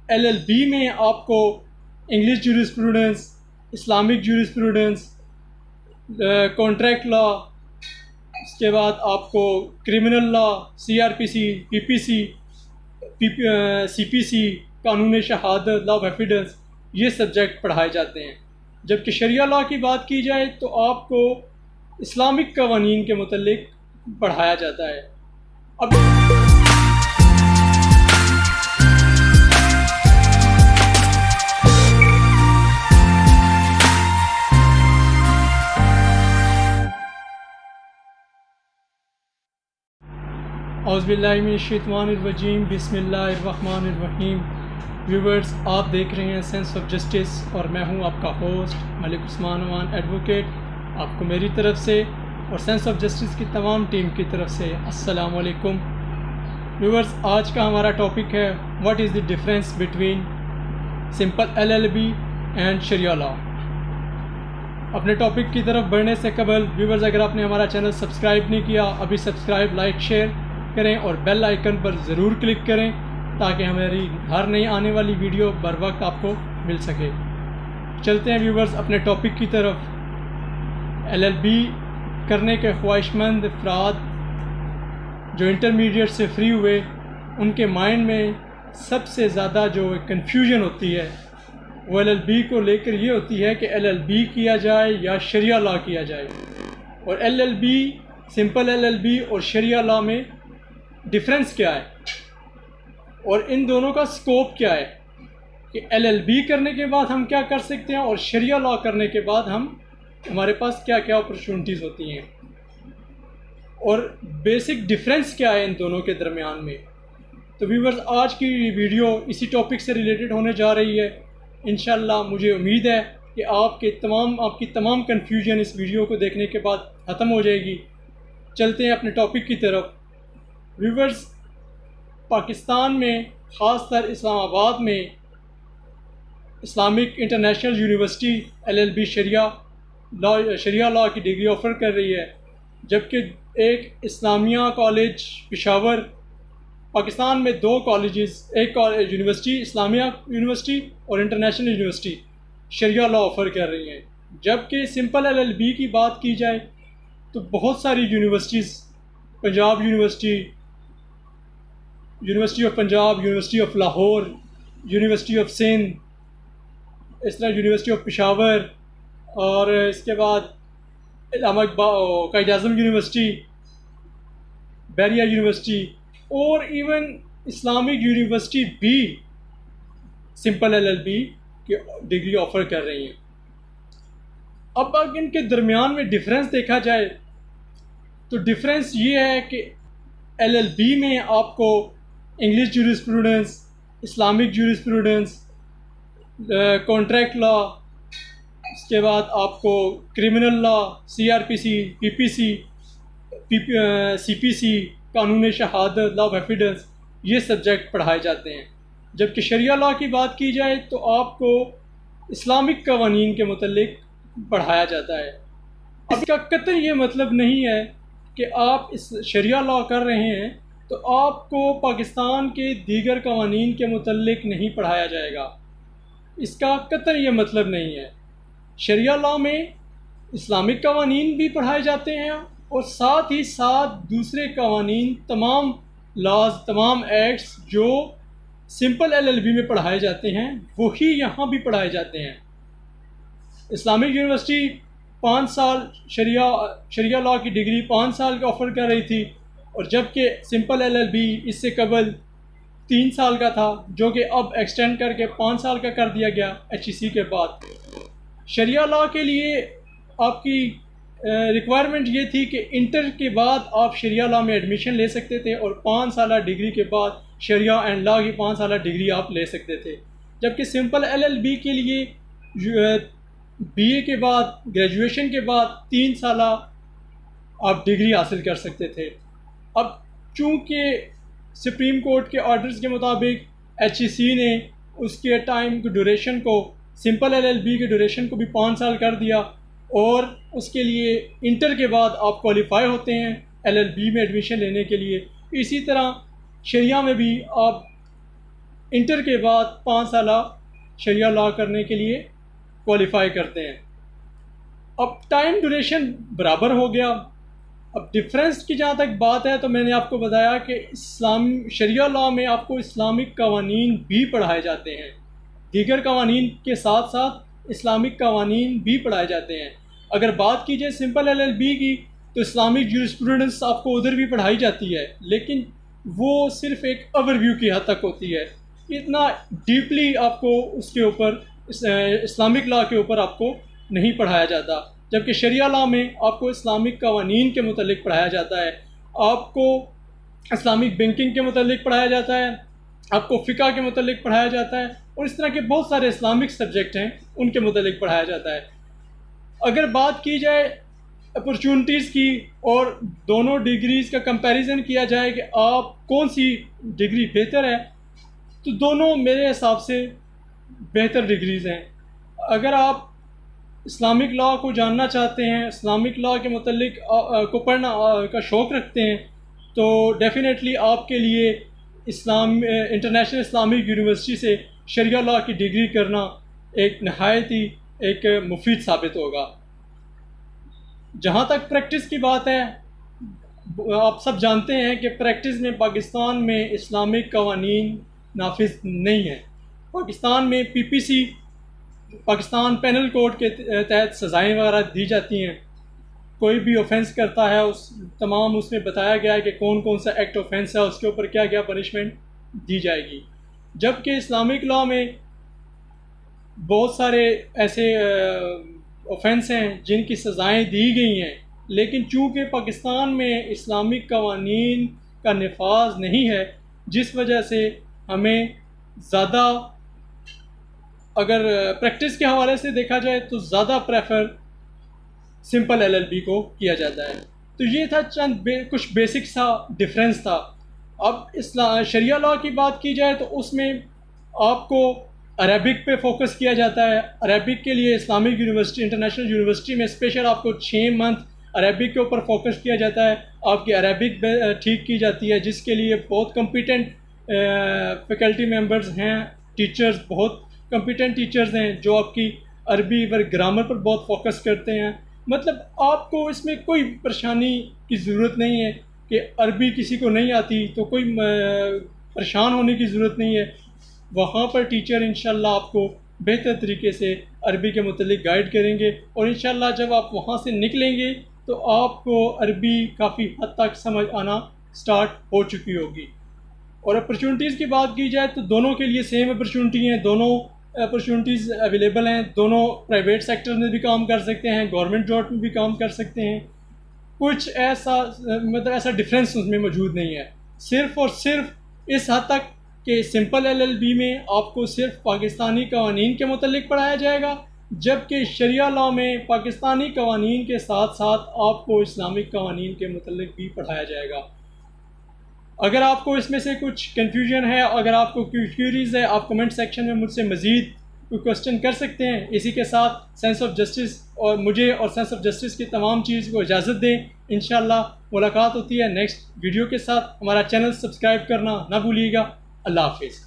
LLB میں آپ کو English jurisprudence, Islamic jurisprudence, contract law, اس کے بعد آپ کو criminal law, CRPC، PPC، CPC، قانون شہادت، لا آف ایویڈنس، یہ سبجیکٹ پڑھائے جاتے ہیں. جبکہ شریعہ لا کی بات کی جائے تو آپ کو اسلامک قوانین کے متعلق پڑھایا جاتا ہے. اب اعوذ باللہ من الشیطان الرجیم، بسم اللہ الرحمن الرحیم. ویورز، آپ دیکھ رہے ہیں سینس آف جسٹس اور میں ہوں آپ کا ہوسٹ ملک عثمان امان ایڈوکیٹ. آپ کو میری طرف سے اور سینس آف جسٹس کی تمام ٹیم کی طرف سے السلام علیکم. ویورز، آج کا ہمارا ٹاپک ہے what is the difference between simple LLB and شریعہ لا. اپنے ٹاپک کی طرف بڑھنے سے قبل ویورز، اگر آپ نے ہمارا چینل سبسکرائب نہیں کیا ابھی سبسکرائب، لائک، شیئر کریں اور بیل آئیکن پر ضرور کلک کریں تاکہ ہماری ہر نئی آنے والی ویڈیو بر وقت آپ کو مل سکے. چلتے ہیں ویورز اپنے ٹاپک کی طرف. LLB کرنے کے خواہش مند افراد جو انٹرمیڈیٹ سے فری ہوئے، ان کے مائنڈ میں سب سے زیادہ جو کنفیوژن ہوتی ہے وہ LLB کو لے کر یہ ہوتی ہے کہ LLB کیا جائے یا شریعہ لا کیا جائے. اور LLB، سمپل LLB اور شریعہ لا میں ڈفرینس کیا ہے اور ان دونوں کا سکوپ کیا ہے کہ LLB کرنے کے بعد ہم کیا کر سکتے ہیں اور شریعہ لا کرنے کے بعد ہمارے پاس کیا کیا اپرچونٹیز ہوتی ہیں اور بیسک ڈفرینس کیا ہے ان دونوں کے درمیان میں. تو ویورز، آج کی ویڈیو اسی ٹاپک سے ریلیٹڈ ہونے جا رہی ہے. انشاءاللہ مجھے امید ہے کہ آپ کی تمام کنفیوژن اس ویڈیو کو دیکھنے کے بعد ختم ہو جائے گی. چلتے ہیں اپنے ٹاپک کی طرف. ویورز، پاکستان میں خاص طر اسلام آباد میں اسلامک انٹرنیشنل یونیورسٹی LLB شریعہ لا کی ڈگری آفر کر رہی ہے، جبکہ ایک اسلامیہ کالج پشاور، پاکستان میں دو کالجز، ایک یونیورسٹی اسلامیہ یونیورسٹی اور انٹرنیشنل یونیورسٹی شریعہ لا آفر کر رہی ہیں. جبکہ سمپل LLB کی بات کی جائے تو بہت ساری universities, Punjab university, university of Punjab, university of Lahore, university of Sindh, اس طرح یونیورسٹی آف پشاور، اور اس کے بعد قائد اعظم یونیورسٹی، بیریا یونیورسٹی اور ایون اسلامک یونیورسٹی بھی سمپل LLB کی ڈگری آفر کر رہی ہیں. اب اگر ان کے درمیان میں ڈفرینس دیکھا جائے تو ڈفرینس یہ ہے کہ LLB میں آپ کو English jurisprudence, Islamic jurisprudence, contract law, اس کے بعد آپ کو criminal law, CRPC، PPC، CPC، قانون شہادت، لا آف ایویڈنس، یہ سبجیکٹ پڑھائے جاتے ہیں. جبکہ شریعہ لا کی بات کی جائے تو آپ کو اسلامک قوانین کے متعلق پڑھایا جاتا ہے. اب اس کا قطعی یہ مطلب نہیں ہے کہ آپ اس شریعہ لا کر رہے ہیں تو آپ کو پاکستان کے دیگر قوانین کے متعلق نہیں پڑھایا جائے گا. اس کا قطعی یہ مطلب نہیں ہے. شریعہ لا میں اسلامک قوانین بھی پڑھائے جاتے ہیں اور ساتھ ہی ساتھ دوسرے قوانین، تمام لاز، تمام ایکٹس جو سمپل LLB میں پڑھائے جاتے ہیں وہی یہاں بھی پڑھائے جاتے ہیں. اسلامک یونیورسٹی 5 سال شریعہ لا کی ڈگری 5 سال کا آفر کر رہی تھی، اور جبکہ سمپل LLB اس سے قبل 3 سال کا تھا، جو کہ اب ایکسٹینڈ کر کے 5 سال کا کر دیا گیا HEC کے بعد. شریعہ لا کے لیے آپ کی ریکوائرمنٹ یہ تھی کہ انٹر کے بعد آپ شریعہ لا میں ایڈمیشن لے سکتے تھے اور 5 سالہ ڈگری کے بعد شریعہ اینڈ لا کی 5 سالہ ڈگری آپ لے سکتے تھے. جبکہ سمپل LLB کے لیے BA کے بعد، گریجویشن کے بعد 3 سالہ آپ ڈگری حاصل کر سکتے تھے. اب چونکہ سپریم کورٹ کے آرڈرز کے مطابق HEC نے اس کے ٹائم کی ڈیوریشن کو، سمپل LLB کے ڈیوریشن کو بھی 5 سال کر دیا، اور اس کے لیے انٹر کے بعد آپ کوالیفائی ہوتے ہیں LLB میں ایڈمیشن لینے کے لیے. اسی طرح شریعہ میں بھی آپ انٹر کے بعد 5 سالہ شریعہ لا کرنے کے لیے کوالیفائی کرتے ہیں۔ اب ٹائم ڈوریشن برابر ہو گیا۔ اب ڈفرینس کی جہاں تک بات ہے تو میں نے آپ کو بتایا کہ شریعہ لا میں آپ کو اسلامک قوانین بھی پڑھائے جاتے ہیں، دیگر قوانین کے ساتھ ساتھ اسلامک قوانین بھی پڑھائے جاتے ہیں۔ اگر بات کی جائے سمپل LLB کی تو اسلامک جورسپروڈنس آپ کو ادھر بھی پڑھائی جاتی ہے، لیکن وہ صرف ایک اوور ویو کی حد تک ہوتی ہے، اتنا ڈیپلی آپ کو اس کے اوپر اسلامک لا کے اوپر آپ کو نہیں پڑھایا جاتا، جبکہ شریعہ لا میں آپ کو اسلامک قوانین کے متعلق پڑھایا جاتا ہے، آپ کو اسلامک بینکنگ کے متعلق پڑھایا جاتا ہے، آپ کو فقہ کے متعلق پڑھایا جاتا ہے، اور اس طرح کے بہت سارے اسلامک سبجیکٹ ہیں ان کے متعلق پڑھایا جاتا ہے۔ اگر بات کی جائے اپرچونٹیز کی اور دونوں ڈگریز کا کمپیریزن کیا جائے کہ آپ کون سی ڈگری بہتر ہے، تو دونوں میرے حساب سے بہتر ڈگریز ہیں۔ اگر آپ اسلامک لا کو جاننا چاہتے ہیں، اسلامک لا کے متعلق کو پڑھنا کا شوق رکھتے ہیں، تو ڈیفینیٹلی آپ کے لیے انٹرنیشنل اسلامک یونیورسٹی سے شریعہ لا کی ڈگری کرنا ایک نہایت ہی ایک مفید ثابت ہوگا۔ جہاں تک پریکٹس کی بات ہے، آپ سب جانتے ہیں کہ پریکٹس میں پاکستان میں اسلامک قوانین نافذ نہیں ہیں۔ پاکستان میں PPC پاکستان پینل کوڈ کے تحت سزائیں وغیرہ دی جاتی ہیں، کوئی بھی آفینس کرتا ہے اس میں بتایا گیا ہے کہ کون کون سا ایکٹ آفینس ہے، اس کے اوپر کیا کیا پنشمنٹ دی جائے گی، جبکہ اسلامک لا میں بہت سارے ایسے آفینس ہیں جن کی سزائیں دی گئی ہیں، لیکن چونکہ پاکستان میں اسلامک قوانین کا نفاذ نہیں ہے، جس وجہ سے ہمیں زیادہ، اگر پریکٹس کے حوالے سے دیکھا جائے تو زیادہ پریفر سمپل LLB کو کیا جاتا ہے۔ تو یہ تھا کچھ بیسک سا ڈفرینس تھا۔ اب شریعہ لا کی بات کی جائے تو اس میں آپ کو عربک پہ فوکس کیا جاتا ہے۔ عربک کے لیے اسلامک یونیورسٹی انٹرنیشنل یونیورسٹی میں اسپیشل آپ کو 6 منتھ عربک کے اوپر فوکس کیا جاتا ہے، آپ کی عربک ٹھیک کی جاتی ہے، جس کے لیے بہت کمپیٹنٹ فیکلٹی ممبرز ہیں، ٹیچرز بہت کمپیٹنٹ ٹیچرز ہیں جو آپ کی عربی اور گرامر پر بہت فوکس کرتے ہیں۔ مطلب آپ کو اس میں کوئی پریشانی کی ضرورت نہیں ہے کہ عربی کسی کو نہیں آتی تو کوئی پریشان ہونے کی ضرورت نہیں ہے، وہاں پر ٹیچر انشاءاللہ آپ کو بہتر طریقے سے عربی کے متعلق گائیڈ کریں گے، اور انشاءاللہ جب آپ وہاں سے نکلیں گے تو آپ کو عربی کافی حد تک سمجھ آنا سٹارٹ ہو چکی ہوگی۔ اور اپرچونٹیز کی بات کی جائے تو دونوں کے لیے سیم اپرچونٹی ہیں، دونوں اپرچونٹیز اویلیبل ہیں، دونوں پرائیویٹ سیکٹر میں بھی کام کر سکتے ہیں، گورنمنٹ جاب میں بھی کام کر سکتے ہیں، کچھ ایسا ڈفرینس اس میں موجود نہیں ہے، صرف اور صرف اس حد تک کہ سمپل LLB میں آپ کو صرف پاکستانی قوانین کے متعلق پڑھایا جائے گا، جبکہ شریعہ لا میں پاکستانی قوانین کے ساتھ ساتھ آپ کو اسلامک قوانین کے متعلق بھی پڑھایا جائے گا۔ اگر آپ کو اس میں سے کچھ کنفیوژن ہے، اگر آپ کو کوئی کیوریز ہے، آپ کمنٹ سیکشن میں مجھ سے مزید کوئی کوسچن کر سکتے ہیں۔ اسی کے ساتھ سینس آف جسٹس اور مجھے اور سینس آف جسٹس کی تمام چیز کو اجازت دیں، انشاءاللہ ملاقات ہوتی ہے نیکسٹ ویڈیو کے ساتھ۔ ہمارا چینل سبسکرائب کرنا نہ بھولیے گا۔ اللہ حافظ۔